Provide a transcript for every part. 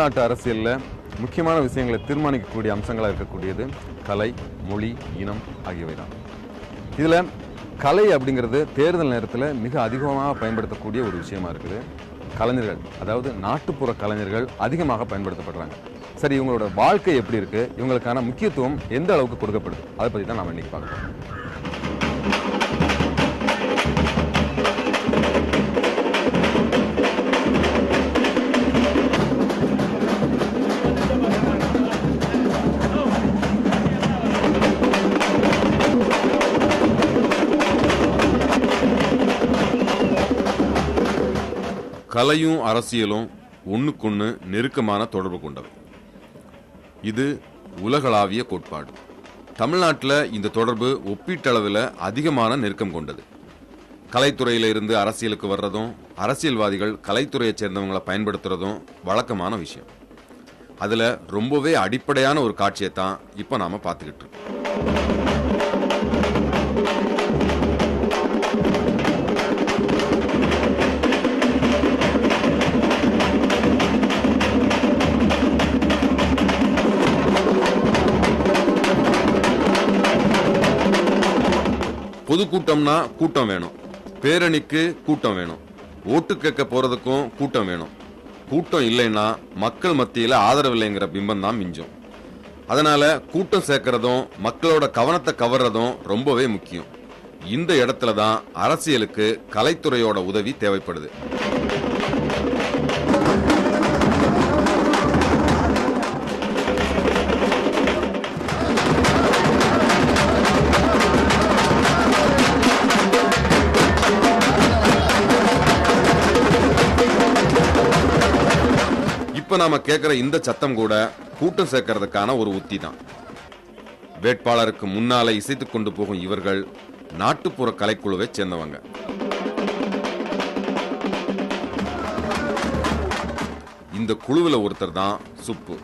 தமிழ்நாட்டு அரசியலில் முக்கியமான விஷயங்களை தீர்மானிக்கக்கூடிய அம்சங்களாக இருக்கக்கூடியது கலை, மொழி, இனம் ஆகியவை தான். இதில் கலை அப்படிங்கிறது தேர்தல் நேரத்தில் மிக அதிகமாக பயன்படுத்தக்கூடிய ஒரு விஷயமா இருக்குது. கலைஞர்கள், அதாவது நாட்டுப்புற கலைஞர்கள் அதிகமாக பயன்படுத்தப்படுறாங்க. சரி, இவங்களோட வாழ்க்கை எப்படி இருக்கு, இவங்களுக்கான முக்கியத்துவம் எந்த அளவுக்கு கொடுக்கப்படுது, அதை பற்றி தான் நாம் இன்னைக்கு பார்க்கலாம். கலையும் அரசியலும் ஒன்றுக்கொன்று நெருக்கமான தொடர்பு கொண்டது. இது உலகளாவிய கோட்பாடு. தமிழ்நாட்டில் இந்த தொடர்பு ஒப்பீட்டளவில் அதிகமான நெருக்கம் கொண்டது. கலைத்துறையில இருந்து அரசியலுக்கு வர்றதும், அரசியல்வாதிகள் கலைத்துறையை சேர்ந்தவங்களை பயன்படுத்துறதும் வழக்கமான விஷயம். அதில் ரொம்பவே அடிப்படையான ஒரு காட்சியை தான் இப்போ நாம் பார்த்துக்கிட்டு இருக்கோம். பொதுக்கூட்டம்னா கூட்டம் வேணும், பேரணிக்கு கூட்டம் வேணும், ஓட்டு கேட்க போறதுக்கும் கூட்டம் வேணும். கூட்டம் இல்லைன்னா மக்கள் மத்தியில் ஆதரவில்லைங்கிற பிம்பம் தான் மிஞ்சும். அதனால கூட்டம் சேர்க்கறதும் மக்களோட கவனத்தை கவர்றதும் ரொம்பவே முக்கியம். இந்த இடத்துல தான் அரசியலுக்கு கலைத்துறையோட உதவி தேவைப்படுது. இப்ப நாம கேட்கிற இந்த சத்தம் கூட கூட்டம் சேர்க்கறதுக்கான ஒரு உத்தி தான். வேட்பாளருக்கு முன்னால இசைத்துக் கொண்டு போகும் இவர்கள் நாட்டுப்புற கலைக்குழுவை சேர்ந்தவங்க. இந்த குழுவில் ஒருத்தர் தான் சுப்பு.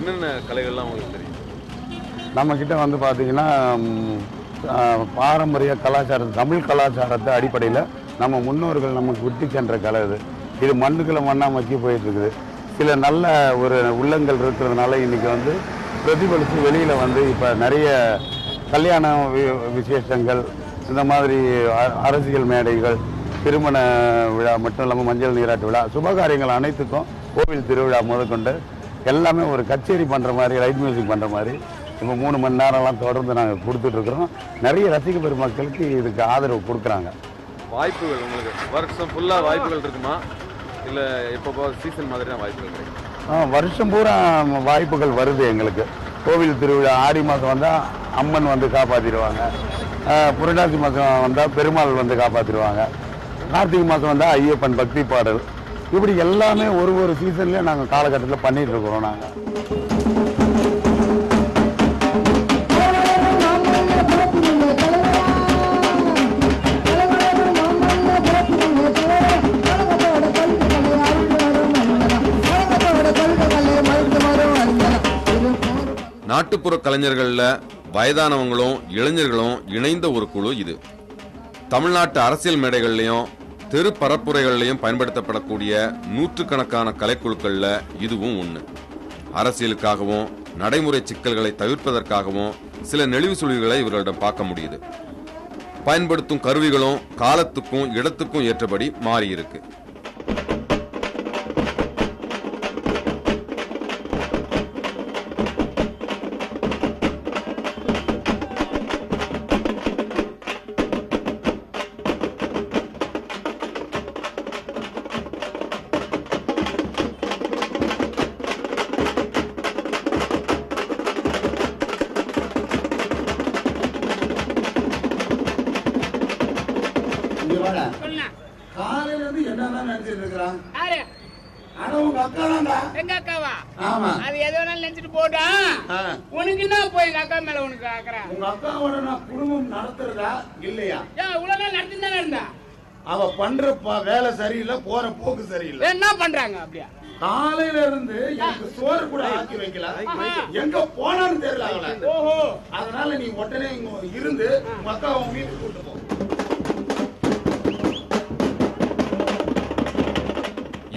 என்னென்ன கலைகள்லாம் உங்களுக்கு தெரியும்? நம்ம கிட்ட வந்து பார்த்தீங்கன்னா பாரம்பரிய கலாச்சாரம், தமிழ் கலாச்சாரத்தை அடிப்படையில் நம்ம முன்னோர்கள் நமக்கு விட்டு சென்ற கலை இது. இது மண்ணுக்குள்ள மண்ணாக மக்கி போயிட்டு இருக்குது. சில நல்ல ஒரு உள்ளங்கள் இருக்கிறதுனால இன்னைக்கு வந்து பிரதிபலித்து வெளியில் வந்து இப்போ நிறைய கல்யாண விசேஷங்கள், இந்த மாதிரி அரசியல் மேடைகள், திருமண விழா மட்டும் இல்லாமல் மஞ்சள் நீராட்டு விழா, சுபகாரியங்கள் அனைத்துக்கும் கோவில் திருவிழா முதற்கொண்டு எல்லாமே ஒரு கச்சேரி பண்ணுற மாதிரி, லைட் மியூசிக் பண்ணுற மாதிரி இப்போ 3 மணி நேரம்லாம் தொடர்ந்து நாங்கள் கொடுத்துட்ருக்குறோம். நிறைய ரசிக பெருமக்களுக்கு இதுக்கு ஆதரவு கொடுக்குறாங்க. வாய்ப்புகள் உங்களுக்கு வருஷம் ஃபுல்லாக வாய்ப்புகள் இருக்குமா, இல்லை இப்போ சீசன் மாதிரி தான் வாய்ப்புகள் கிடைக்கும்? வருஷம் பூரா வாய்ப்புகள் வருது எங்களுக்கு. கோவில் திருவிழா ஆடி மாதம் வந்தால் அம்மன் வந்து காப்பாற்றிடுவாங்க, புரட்டாசி மாதம் வந்தால் பெருமாள் வந்து காப்பாற்றிடுவாங்க, கார்த்திகை மாதம் வந்தால் ஐயப்பன் பக்தி பாடல், இப்படி எல்லாமே ஒரு சீசன்லேயே நாங்கள் காலகட்டத்தில் பண்ணிகிட்டு இருக்கிறோம். நாங்கள் நாட்டுப்புற கலைஞர்கள்ல வயதானவங்களும் இளைஞர்களும் இணைந்த ஒரு குழு இது. தமிழ்நாட்டு அரசியல் மேடைகள்லையும் தெரு பரப்புரைகள்லையும் பயன்படுத்தப்படக்கூடிய நூற்றுக்கணக்கான கலைக்குழுக்கள்ல இதுவும் ஒன்று. அரசியலுக்காகவும் நடைமுறை சிக்கல்களை தவிர்ப்பதற்காகவும் சில நெளிவு சுழிவுகளை இவர்களிடம் பார்க்க முடியுது. பயன்படுத்தும் கருவிகளும் காலத்துக்கும் இடத்துக்கும் ஏற்றபடி மாறி இருக்கு. காலையில இருந்து என்னதான் நினைச்சிட்டு இருக்கிறான்? உங்க அக்கா தான்டா. எங்க அக்காவா? ஆமா. அது எது வேணாலும் நினைச்சிட்டு போட்டா. உனக்கு என்ன போய் எங்க அக்கா மேல உனக்கு ஆக்குறா? உங்க அக்காவோட நான் குடும்பம் நடத்துறதா இல்லையா? இவ்வளவு நாள் நடத்திட்டு தானே இருந்தா. அவ பண்ற வேலை சரியில்லை, போற போக்கு சரியில்லை. என்ன பண்றாங்க அப்படியா? காலையில இருந்து எனக்கு சோறு கூட ஆக்கி வைக்கல, எங்க போனான்னு தெரியல அவளை. அதனால நீ உடனே இங்க இருந்து மக்கா உன் வீட்டுக்கு கூட்டு போ.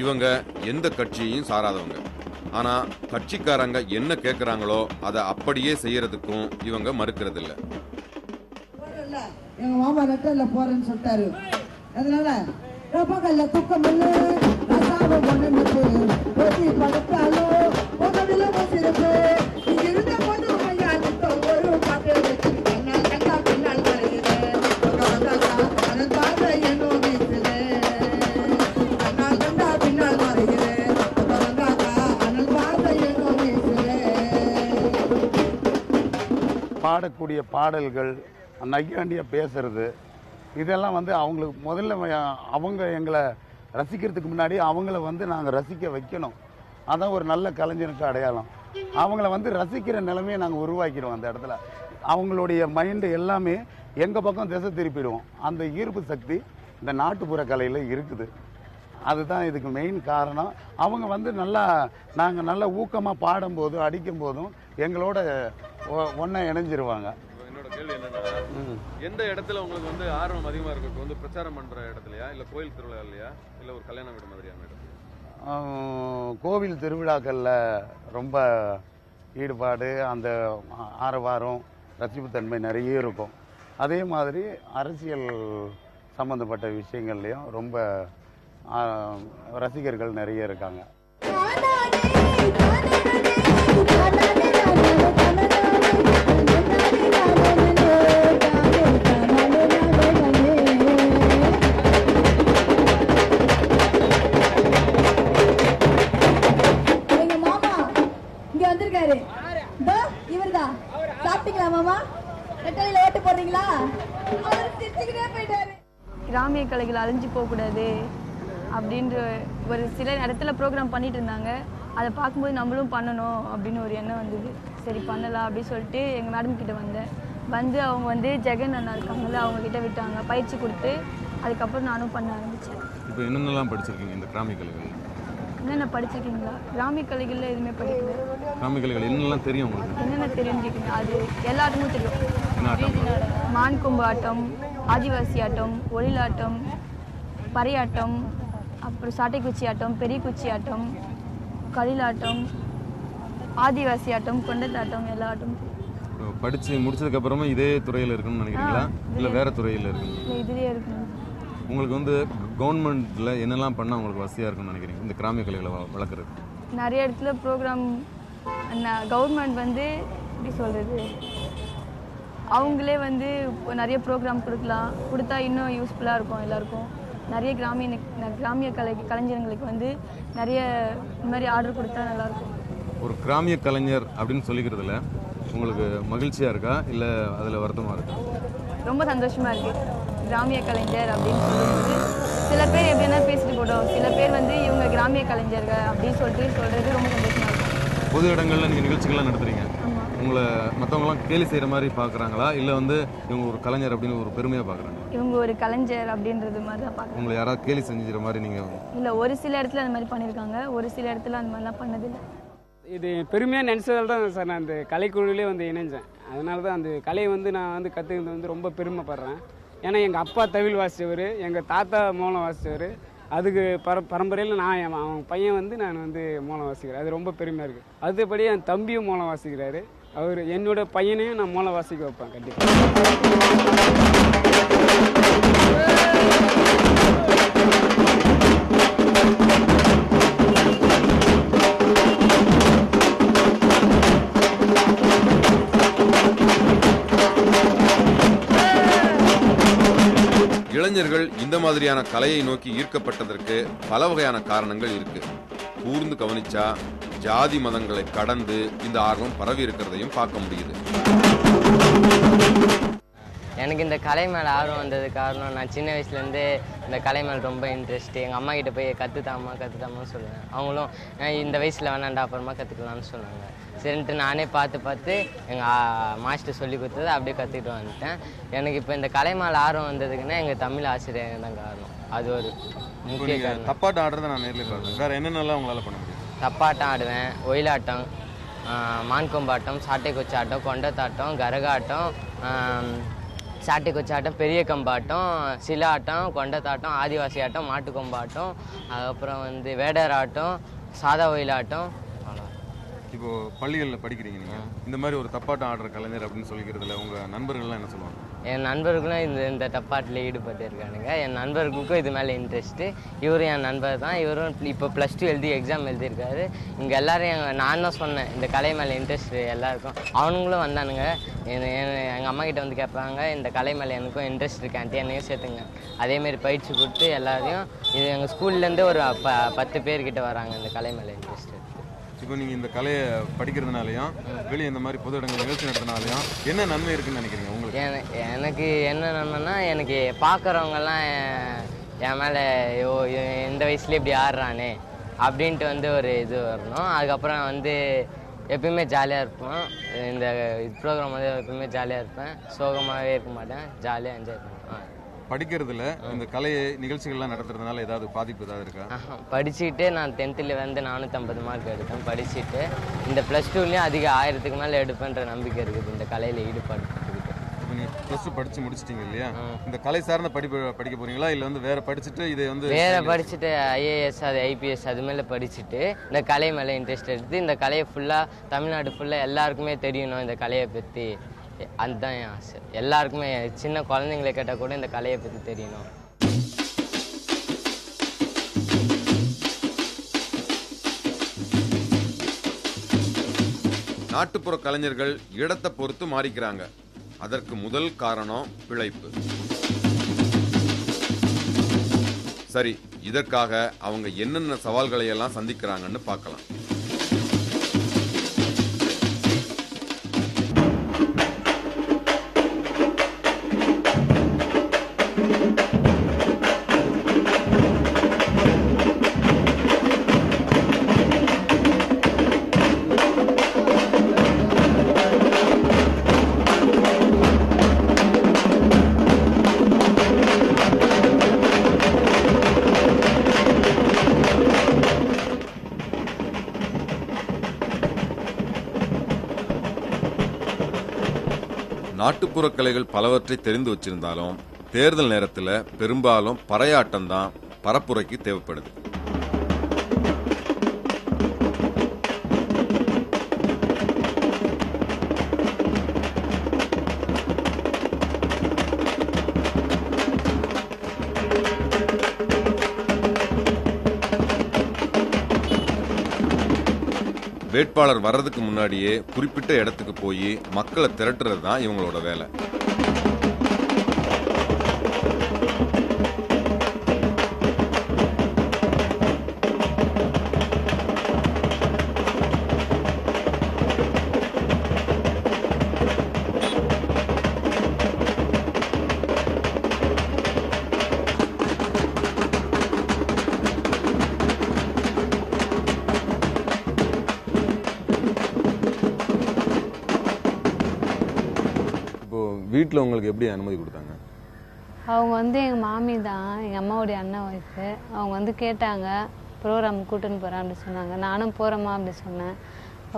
இவங்க எந்த கட்சியையும் சாராதவங்க. ஆனா கட்சிக்காரங்க என்ன கேக்குறாங்களோ அதை அப்படியே செய்யறதுக்கும் இவங்க மறுக்கிறது இல்ல. எங்க மாமா நெட்டல்ல போறேன்னு சொல்லிட்டாரு. அதனால ரப்பகல்ல துக்கமில்ல ரசாவ ஒண்ணுமிட்டு ஓட்டி படுத்தாலோ உதவில வசிருக்கு இங்க இருந்த போது ஐயா ஒரு பாட்டு வச்சு கண்ணால் கண்டா பின்னால் வருகிறேன் அதன் பார்த்த என்னோ வீசுது கண்ணால் கண்டா பின்னால் வருகிறேன் அதன் பார்த்த என்னோ வீசுது. பாடக்கூடிய பாடல்கள், நையாண்டியாக பேசுறது, இதெல்லாம் வந்து அவங்களுக்கு முதல்ல அவங்க எங்களை ரசிக்கிறதுக்கு முன்னாடி அவங்கள வந்து நாங்கள் ரசிக்க வைக்கணும். அதான் ஒரு நல்ல கலைஞனுக்கு அடையாளம். அவங்கள வந்து ரசிக்கிற நிலைமையை நாங்கள் உருவாக்கிடுவோம். அந்த இடத்துல அவங்களுடைய மைண்டு எல்லாமே எங்கள் பக்கம் திசை திருப்பிடுவோம். அந்த ஈர்ப்பு சக்தி இந்த நாட்டுப்புற கலையில் இருக்குது. அதுதான் இதுக்கு மெயின் காரணம். அவங்க வந்து நாங்கள் நல்லா ஊக்கமாக பாடும்போதும் அடிக்கும் போதும் எங்களோட ஒன்றா இணைஞ்சிருவாங்க. என்னோட கேள்வி என்னன்னா, எந்த இடத்துல உங்களுக்கு வந்து ஆர்வம் அதிகமா இருக்கு? வந்து பிரச்சாரம் பண்ற இடத்துலயா, இல்ல கோயில் திருவிழா இல்லையா, இல்ல ஒரு கல்யாண வீடு மாதிரியான இடத்துல? கோவில் திருவிழாக்களில் ரொம்ப ஈடுபாடு, அந்த ஆரவாரம், ரசிப்புத்தன்மை நிறைய இருக்கும். அதே மாதிரி அரசியல் சம்மந்தப்பட்ட விஷயங்கள்லையும் ரொம்ப ரசிகர்கள் நிறைய இருக்காங்க. கிராமிய கலைகள் அழிஞ்சு போகக்கூடாது அப்படின்ற ஒரு சில இடத்துல ப்ரோக்ராம் பண்ணிட்டு இருந்தாங்க. அதை பார்க்கும்போது நம்மளும் பண்ணணும் அப்படின்னு ஒரு எண்ணம் வந்தது. சரி பண்ணலாம் அப்படின்னு சொல்லிட்டு எங்கள் மேடம் கிட்ட வந்து அவங்க வந்து ஜெகன் அண்ணா இருக்காங்கல்ல, அவங்க கிட்ட விட்டாங்க, பயிற்சி கொடுத்து அதுக்கப்புறம் நானும் பண்ண ஆரம்பித்தேன். இப்போ என்னென்னலாம் படிச்சிருக்கீங்க இந்த கிராமிய கலைகள்? என்னென்ன படிச்சிருக்கீங்களா? கிராமிய கலைகளில் எதுவுமே படிக்கல. கிராமிய கலைகள் என்னெல்லாம் தெரியும் உங்களுக்கு? என்னென்ன தெரியும்னு கேட்குறீங்க? அது எல்லாத்துக்கும் தெரியும். மான் கொம்பு ஆட்டம், ஆதிவாசி ஆட்டம், ஒளிலாட்டம், பறையாட்டம், அப்புறம் சாட்டைக்குச்சி ஆட்டம், பெரிய குச்சி ஆட்டம், கலிலாட்டம், ஆதிவாசி ஆட்டம், கொண்டத்தாட்டம், எல்லா ஆட்டமும். படிச்சு முடிச்சதுக்கு அப்புறமா இதே துறையில் இருக்கணும்னு நினைக்கிறீங்களா, இல்ல வேற துறையில் இருக்கணும்? இல்லை, இதுலேயே இருக்கணும். உங்களுக்கு வந்து கவர்மெண்ட்ல என்னெல்லாம் பண்ணால் உங்களுக்கு வசதியாக இருக்கும்னு நினைக்கிறீங்க இந்த கிராமிய கலைகளை வளர்க்குறது? நிறைய இடத்துல ப்ரோக்ராம் கவர்மெண்ட் வந்து எப்படி சொல்கிறது, அவங்களே வந்து நிறைய ப்ரோக்ராம் கொடுத்தா இன்னும் யூஸ்ஃபுல்லாக இருக்கும் எல்லாருக்கும். நிறைய கிராமிய கலைஞர்களுக்கு வந்து நிறைய இந்த மாதிரி ஆர்டர் கொடுத்தா நல்லாயிருக்கும். ஒரு கிராமிய கலைஞர் அப்படின்னு சொல்லிக்கிறதுல உங்களுக்கு மகிழ்ச்சியாக இருக்கா, இல்லை அதில் வருத்தமாக இருக்கா? ரொம்ப சந்தோஷமாக இருக்குது. கிராமிய கலைஞர் அப்படின்னு சொல்லும்போது சில பேர் எப்படின்னா பேசிட்டு போட்டோம், சில பேர் வந்து இவங்க கிராமிய கலைஞர்கள் அப்படின்னு சொல்கிறது ரொம்ப சந்தோஷமாக இருக்கும். பொது இடங்களில் நீங்கள் நிகழ்ச்சிகள்லாம் நடத்துறீங்க, உங்களை மற்றவங்களாம் கேலி செய்கிற மாதிரி பார்க்குறாங்களா, இல்லை வந்து இவங்க ஒரு கலைஞர் அப்படின்னு ஒரு பெருமையாக பார்க்குறாங்க? இவங்க ஒரு கலைஞர் அப்படின்றது மாதிரி தான் பார்க்குறாங்க. உங்களை யாராவது கேலி செஞ்சுற மாதிரி நீங்கள்? இல்லை, ஒரு சில இடத்துல அந்த மாதிரி பண்ணியிருக்காங்க, ஒரு சில இடத்துல அந்த மாதிரிலாம் பண்ணதில்லை. இது பெருமையாக நினச்சதால் தான் சார் நான் அந்த கலைக்குழுவிலே வந்து இணைஞ்சேன். அதனால தான் அந்த கலையை வந்து நான் வந்து கற்றுக்கிறது வந்து ரொம்ப பெருமைப்படுறேன். ஏன்னா எங்கள் அப்பா தவில் வாசித்தவர், எங்கள் தாத்தா மோளம் வாசித்தவர், அதுக்கு பரம்பரையில் அவன் பையன் வந்து நான் வந்து மோளம் வாசிக்கிறேன். அது ரொம்ப பெருமையாக இருக்குது. அதுபடி என் தம்பியும் மோளம் வாசிக்கிறாரு. அவர் என்னோட பையனையும் நான் மோளம் வாசிக்க வைப்பேன் கண்டிப்பாக. இளைஞர்கள் இந்த மாதிரியான கலையை நோக்கி ஈர்க்கப்பட்டதற்கு பல வகையான காரணங்கள் இருக்கு. கூர்ந்து கவனிச்சா ஜாதி மதங்களை கடந்து இந்த ஆர்வம் பரவி இருக்கிறதையும் பார்க்க முடியுது. எனக்கு இந்த கலை மேலே ஆர்வம் வந்தது காரணம், நான் சின்ன வயசுலேருந்தே இந்த கலை மேலே ரொம்ப இன்ட்ரெஸ்ட்டு. எங்கள் அம்மா கிட்டே போய் கற்றுத்தாமான்னு சொல்லுவேன். அவங்களும் இந்த வயசில் வேணாண்டா அப்புறமா கற்றுக்கலான்னு சொன்னாங்க. சரின்ட்டு நானே பார்த்து எங்கள் மாஸ்டர் சொல்லி கொடுத்தது அப்படியே கற்றுக்கிட்டு வந்துட்டேன். எனக்கு இப்போ இந்த கலை மேலே ஆர்வம் வந்ததுக்குன்னா எங்கள் தமிழ் ஆசிரியர் தான் காரணம். அது ஒரு முக்கிய காரணம். தப்பாட்ட ஆடுறதை நான் நேரில் பார்க்குறேன். வேறு என்னென்னலாம் உங்களால் பண்ண முடியும்? தப்பாட்டம் ஆடுவேன், ஒயிலாட்டம், மான்கொம்பாட்டம், சாட்டை கொச்சாட்டம், கொண்டத்தாட்டம், கரகாட்டம், சாட்டை கொச்சாட்டம், பெரிய கம்பாட்டம், சில ஆட்டம், கொண்டத்தாட்டம், ஆதிவாசி ஆட்டம், மாட்டுக்கொம்பாட்டம், அதுக்கப்புறம் வந்து வேடர் ஆட்டம், சாதா ஒயிலாட்டம். இப்போ பள்ளிகளில் படிக்கிறீங்க நீங்கள், இந்த மாதிரி ஒரு தப்பாட்டம் ஆடுற கலைஞர் அப்படின்னு சொல்லிக்கிறதுல உங்கள் நண்பர்கள்லாம் என்ன சொல்லுவாங்க? என் நண்பர்களும் இந்த தப்பாட்டில் ஈடுபட்டு இருக்கானுங்க. என் நண்பர்களுக்கும் இது மேலே இன்ட்ரெஸ்ட்டு. இவரும் என் நண்பர் தான். இவரும் இப்போ +2 எழுதி எக்ஸாம் எழுதியிருக்காரு. இங்கே எல்லோரும் நான் தான் சொன்னேன் இந்த கலை மேலே இன்ட்ரெஸ்ட் எல்லாருக்கும். அவனுங்களும் வந்தானுங்க. எங்கள் அம்மா கிட்ட வந்து கேட்பாங்க, இந்த கலை மேலே எனக்கும் இன்ட்ரெஸ்ட் இருக்கு ஆண்டி, என்னையும் சேர்த்துங்க. அதேமாரி பயிற்சி கொடுத்து எல்லாரையும் இது எங்கள் ஸ்கூல்லேருந்து ஒரு 10 பேர்கிட்ட வராங்க இந்த கலை மேலே இன்ட்ரெஸ்ட். இப்போ நீங்கள் இந்த கலையை படிக்கிறதுனாலையும் வெளியே இந்த மாதிரி பொது இடங்கள் நிகழ்ச்சி நடத்தினாலையும் என்ன நன்மை இருக்குன்னு நினைக்கிறீங்க உங்களுக்கு? எனக்கு என்ன நன்மைன்னா, எனக்கு பார்க்குறவங்கெல்லாம் என் மேலே இந்த வயசுலேயே இப்படி ஆடுறானே அப்படின்ட்டு வந்து ஒரு இது வரணும். அதுக்கப்புறம் வந்து எப்பயுமே ஜாலியாக இருப்போம். இந்த ப்ரோக்ராம் வந்து எப்பயுமே ஜாலியாக இருப்பேன், சோகமாகவே இருக்க மாட்டேன், ஜாலியாக என்ஜாய் பண்ணுவேன். படிக்கிறதுல இந்த கலை நிகழ்ச்சிகள்லாம் நடத்துறதுனால ஏதாவது பாதிப்பு ஏதாவது இருக்கா? படிச்சுட்டு நான் 10th வந்து 450 மார்க் எடுத்தேன். படிச்சுட்டு இந்த +2லேயும் அதிக 1000க்கு மேலே எடுப்பேன்ற நம்பிக்கை இருக்குது இந்த கலையில் ஈடுபாடு. இப்போ நீங்கள் +2 படித்து முடிச்சிட்டிங்க இல்லையா, இந்த கலை சார்ந்த படிக்க போகிறீங்களா இல்லை வந்து வேறு படிச்சுட்டு இதை வந்து வேறு படிச்சுட்டு IAS அது IPS அது மேலே படிச்சுட்டு இந்த கலை மேலே இன்ட்ரெஸ்ட் எடுத்து இந்த கலையை ஃபுல்லாக தமிழ்நாடு ஃபுல்லாக எல்லாருக்குமே தெரியணும் இந்த கலையை பற்றி. அதுதான் என் ஆசை. எல்லாருக்குமே, சின்ன குழந்தைங்களை கேட்டால் கூட இந்த கலையை பற்றி தெரியணும். நாட்டுப்புற கலைஞர்கள் இடத்தை பொறுத்து மாறிக்கிறாங்க. அதற்கு முதல் காரணம் பிழைப்பு. சரி, இதற்காக அவங்க என்னென்ன சவால்களை எல்லாம் சந்திக்கிறாங்கன்னு பார்க்கலாம். நாட்டுப்புற கலைகள் பலவற்றை தெரிந்து வச்சிருந்தாலும் தேர்தல் நேரத்தில் பெரும்பாலும் பறையாட்டம் தான் பரப்புரைக்கு தேவைப்படுது. வேட்பாளர் வர்றதுக்கு முன்னாடியே குறிப்பிட்ட இடத்துக்கு போய் மக்களை திரட்டுறது தான் இவங்களோட வேலை. வீட்டில் உங்களுக்கு எப்படி அனுமதி கொடுத்தாங்க? அவங்க வந்து எங்கள் மாமி தான், எங்கள் அம்மாவுடைய அண்ணன் ஒய்ஃபு. அவங்க வந்து கேட்டாங்க, ப்ரோக்ராம் கூட்டுன்னு போகிறேன் அப்படி சொன்னாங்க. நானும் போகிறேம்மா அப்படி சொன்னேன்.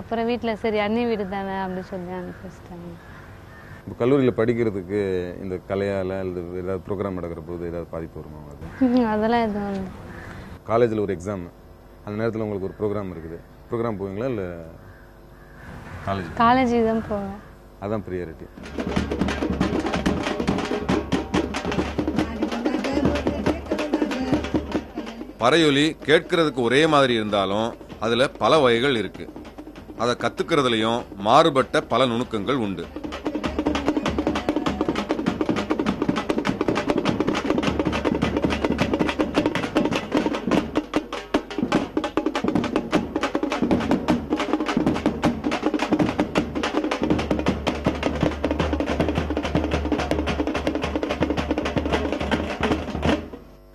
அப்புறம் வீட்டில் சரி அண்ணி வீடு தானே அப்படி சொல்லி அனுப்பிச்சிட்டாங்க. இப்போ கல்லூரியில் படிக்கிறதுக்கு இந்த கலையால் இல்லை ஏதாவது ப்ரோக்ராம் நடக்கிற போது ஏதாவது பாதிப்பு வருமா? அதெல்லாம் எதுவும் இல்லை. காலேஜில் ஒரு எக்ஸாம், அந்த நேரத்தில் உங்களுக்கு ஒரு ப்ரோக்ராம் இருக்குது, ப்ரோக்ராம் போவீங்களா இல்லை காலேஜுக்கு தான் போவேன். அதான் ப்ரியாரிட்டி. பறையொலி கேட்கறதுக்கு ஒரே மாதிரி இருந்தாலும் அதுல பல வகைகள் இருக்கு. அதை கத்துக்கிறதுலயும் மாறுபட்ட பல நுணுக்கங்கள் உண்டு.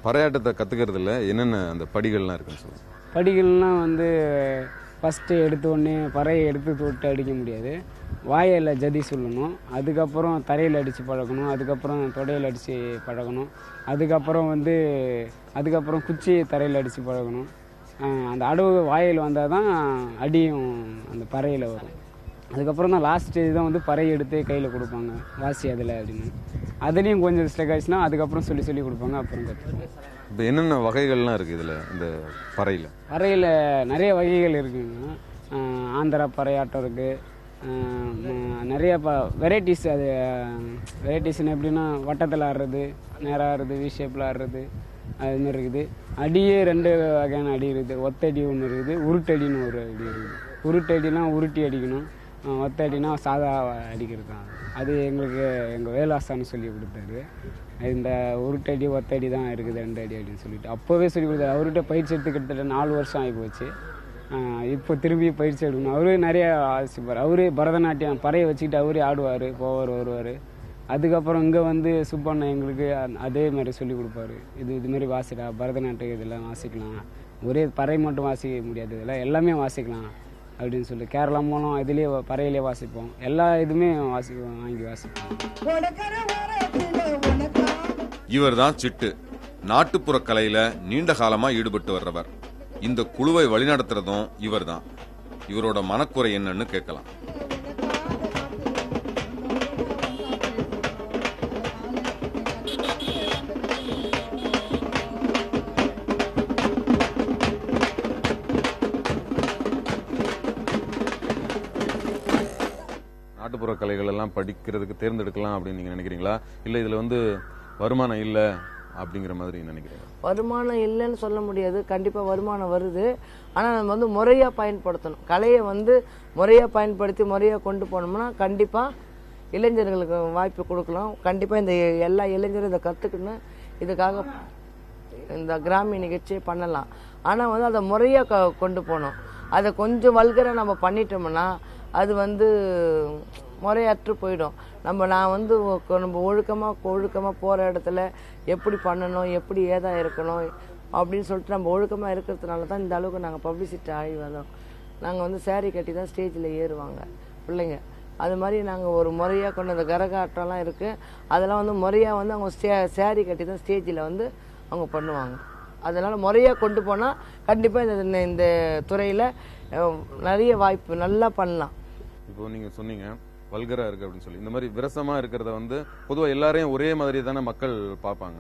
பறையாட்டத்தை கற்றுக்கிறதுல என்னென்ன அந்த படிகள்லாம் இருக்குன்னு சொல்லுங்கள். படிகள்லாம் வந்து ஃபஸ்ட்டு எடுத்த உடனே பறையை எடுத்து தொட்டு அடிக்க முடியாது. வாயில் ஜதி சொல்லணும், அதுக்கப்புறம் தரையில் அடித்து பழகணும், அதுக்கப்புறம் தொடையில் அடித்து பழகணும், அதுக்கப்புறம் குச்சி தரையில் அடித்து பழகணும். அந்த அடவு வாயில் வந்தால் தான் அடியும் அந்த பறையில் வரும். அதுக்கப்புறம் தான் லாஸ்ட் ஸ்டேஜ் தான் வந்து பறை எடுத்து கையில் கொடுப்பாங்க, வாசி அதில் அப்படின்னு. அதுலேயும் கொஞ்சம் ஸ்டெக் ஆயிடுச்சுன்னா அதுக்கப்புறம் சொல்லி கொடுப்பாங்க, அப்புறம் கற்றுக்குவோம். இப்போ என்னென்ன வகைகள்லாம் இருக்குது இதில்? இந்த பறையில் நிறைய வகைகள் இருக்குங்க. ஆந்திரா பறையாட்டம் இருக்குது, நிறைய வெரைட்டிஸ். அது வெரைட்டிஸ்ன்னு எப்படின்னா வட்டத்தில் ஆடுறது, நேராக ஆடுறது, வி ஷேப்பில் ஆடுறது, அதுமாதிரி இருக்குது. அடியே 2 வகையான அடி இருக்குது. ஒத்தடி ஒன்று இருக்குது, உருட்டடின்னு ஒரு அடி இருக்குது. உருட்டடினா உருட்டி அடிக்கணும், ஒத்தடினா சாதா அடிக்கிறது தான். அது எங்கள் வேலாசான்னு சொல்லி கொடுத்தாரு. இந்த உருட்டடி ஒத்தடி தான் இருக்குது 2 அடி அப்படின்னு சொல்லிட்டு அப்போவே சொல்லி கொடுத்தாரு. அவர்கிட்ட பயிற்சி எடுத்து கிட்டத்தட்ட 4 வருஷம் ஆகி போச்சு. இப்போ திரும்பி பயிற்சி எடுக்கணும். அவரே நிறைய ஆசிப்பார். அவரே பரதநாட்டியம் பறையை வச்சுக்கிட்டு அவரே ஆடுவார், போவார், வருவார். அதுக்கப்புறம் இங்கே வந்து சுப்பண்ணா எங்களுக்கு அதே மாதிரி சொல்லி கொடுப்பாரு. இதுமாரி வாசிடா, பரதநாட்டியம் இதெல்லாம் வாசிக்கலாம், ஒரே பறை மட்டும் வாசிக்க முடியாது, இதெல்லாம் எல்லாமே வாசிக்கலாம் அப்படின்னு சொல்லி கேரளா மூலம் இதுலேயே பறையிலே வாசிப்போம். எல்லா இதுவுமே வாங்கி வாசிப்போம். இவர் தான் சிட்டு. நாட்டுப்புற கலையில நீண்ட காலமா ஈடுபட்டு வர்றவர். இந்த குழுவை வழிநடத்துறதும் இவர் தான். இவரோட மனக்குறை என்னன்னு கேட்கலாம். நாட்டுப்புற கலைகள் எல்லாம் படிக்கிறதுக்கு தேர்ந்தெடுக்கலாம் அப்படின்னு நீங்க நினைக்கிறீங்களா, இல்ல இதுல வந்து வருமானம் இல்ல அப்படிங்கிற மாதிரி நினைக்கிறீங்க? வருமானம் இல்லைன்னு சொல்ல முடியாது, கண்டிப்பாக வருமானம் வருது. ஆனால் நம்ம வந்து முறையாக பயன்படுத்தணும். கலையை வந்து முறையாக பயன்படுத்தி முறையாக கொண்டு போனோம்னா கண்டிப்பாக இளைஞர்களுக்கு வாய்ப்பு கொடுக்கலாம். கண்டிப்பாக இந்த எல்லா இளைஞரும் இதை கற்றுக்கணும், இதுக்காக இந்த கிராமிய நிகழ்ச்சியை பண்ணலாம். ஆனால் வந்து அதை முறையாக கொண்டு போகணும். அதை கொஞ்சம் வல்கராக நம்ம பண்ணிட்டோம்னா அது வந்து முறையற்று போயிடும். நான் வந்து நம்ம ஒழுக்கமாக போகிற இடத்துல எப்படி பண்ணணும், எப்படி ஏதா இருக்கணும் அப்படின்னு சொல்லிட்டு நம்ம ஒழுக்கமாக இருக்கிறதுனால தான் இந்த அளவுக்கு நாங்கள் பப்ளிசிட்டி ஆகி வரோம். நாங்கள் வந்து சேரீ கட்டி தான் ஸ்டேஜில் ஏறுவாங்க பிள்ளைங்க. அது மாதிரி நாங்கள் ஒரு முறையாக கொண்டு அந்த கரகாட்டம்லாம் இருக்குது, அதெல்லாம் வந்து முறையாக வந்து அவங்க சேரீ கட்டி தான் ஸ்டேஜில் வந்து அவங்க பண்ணுவாங்க. அதனால் முறையாக கொண்டு போனால் கண்டிப்பாக இந்த துறையில் நிறைய வாய்ப்பு நல்லா பண்ணலாம். இப்போ நீங்கள் சொன்னீங்க வல்கரா இருக்கு அப்படின்னு சொல்லி, இந்த மாதிரி விரசமா இருக்கிறத வந்து பொதுவாக எல்லாரையும் ஒரே மாதிரி தானே மக்கள் பார்ப்பாங்க.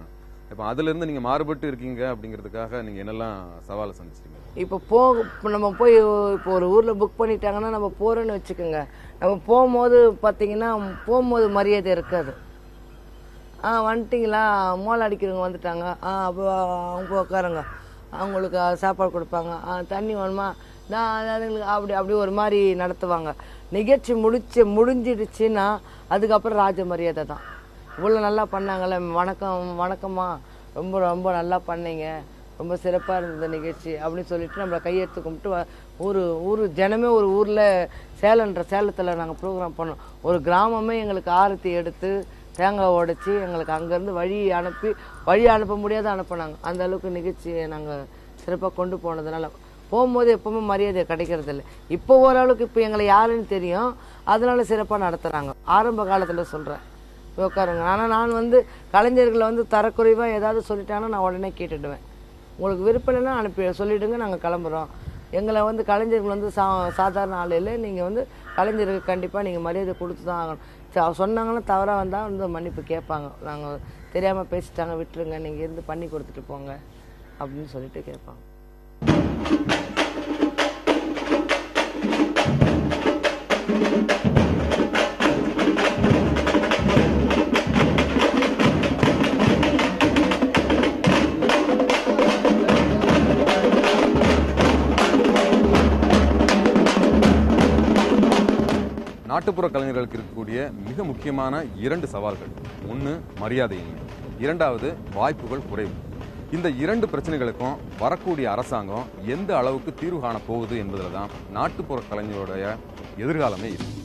இப்போ அதுல இருந்து நீங்க மாறுபட்டு இருக்கீங்க அப்படிங்கிறதுக்காக நீங்க என்னெல்லாம் சவாலை சந்திச்சிருக்கீங்க? இப்போ நம்ம போய் இப்போ ஒரு ஊர்ல புக் பண்ணிட்டாங்கன்னா நம்ம போறோன்னு வச்சுக்கோங்க, நம்ம போகும்போது பார்த்தீங்கன்னா போகும்போது மரியாதை இருக்காது. வந்துட்டிங்களா, மோளம் அடிக்கிறவங்க வந்துட்டாங்க, அப்போ அவங்க உட்காருங்க, அவங்களுக்கு சாப்பாடு கொடுப்பாங்க, தண்ணி வேணுமா, அதுங்களுக்கு அப்படி ஒரு மாதிரி நடத்துவாங்க. நிகழ்ச்சி முடிஞ்சிடுச்சுன்னா அதுக்கப்புறம் ராஜ மரியாதை தான். இவ்வளோ நல்லா பண்ணாங்களே, வணக்கம்மா, ரொம்ப ரொம்ப நல்லா பண்ணீங்க, ரொம்ப சிறப்பாக இருந்தது நிகழ்ச்சி அப்படின்னு சொல்லிட்டு நம்மளை கையெடுத்து கும்பிட்டு ஊர் ஜனமே ஒரு ஊரில் சேலத்தில் நாங்கள் ப்ரோக்ராம் பண்ணோம். ஒரு கிராமமே எங்களுக்கு ஆரத்தி எடுத்து தேங்காய் உடைச்சி எங்களுக்கு அங்கேருந்து வழி அனுப்ப முடியாத அனுப்புனாங்க. அந்த அளவுக்கு நிகழ்ச்சியை நாங்கள் சிறப்பாக கொண்டு போனதுனால போகும்போது எப்பவுமே மரியாதை கிடைக்கிறது இல்லை. இப்போ ஓரளவுக்கு இப்போ எங்களை யாருன்னு தெரியும், அதனால சிறப்பாக நடத்துகிறாங்க. ஆரம்ப காலத்தில் சொல்கிறேன் உட்காருங்க. ஆனால் நான் வந்து கலைஞர்களை வந்து தரக்குறைவாக ஏதாவது சொல்லிட்டாங்கன்னா நான் உடனே கேட்டுடுவேன். உங்களுக்கு விருப்பம் இல்லைன்னா சொல்லிவிடுங்க, நாங்கள் கிளம்புறோம். எங்களை வந்து கலைஞர்கள் வந்து சாதாரண ஆள் இல்லை, நீங்கள் வந்து கலைஞருக்கு கண்டிப்பாக நீங்கள் மரியாதை கொடுத்து தான் ஆகணும். சொன்னாங்கன்னா தவறாக வந்தால் வந்து மன்னிப்பு கேட்பாங்க. நாங்கள் தெரியாமல் பேசிட்டாங்க, விட்டுருங்க, நீங்கள் இருந்து பண்ணி கொடுத்துட்டு போங்க அப்படின்னு சொல்லிட்டு கேட்பாங்க. நாட்டுப்புற கலைஞர்களுக்கு இருக்கக்கூடிய மிக முக்கியமான 2 சவால்கள். 1 மரியாதையின்மை, 2வது வாய்ப்புகள் குறைவு. இந்த 2 பிரச்சனைகளுக்கும் வரக்கூடிய அரசாங்கம் எந்த அளவுக்கு தீர்வு காண போகுது என்பதில் தான் நாட்டுப்புற கலைஞருடைய எதிர்காலமே இருக்கு.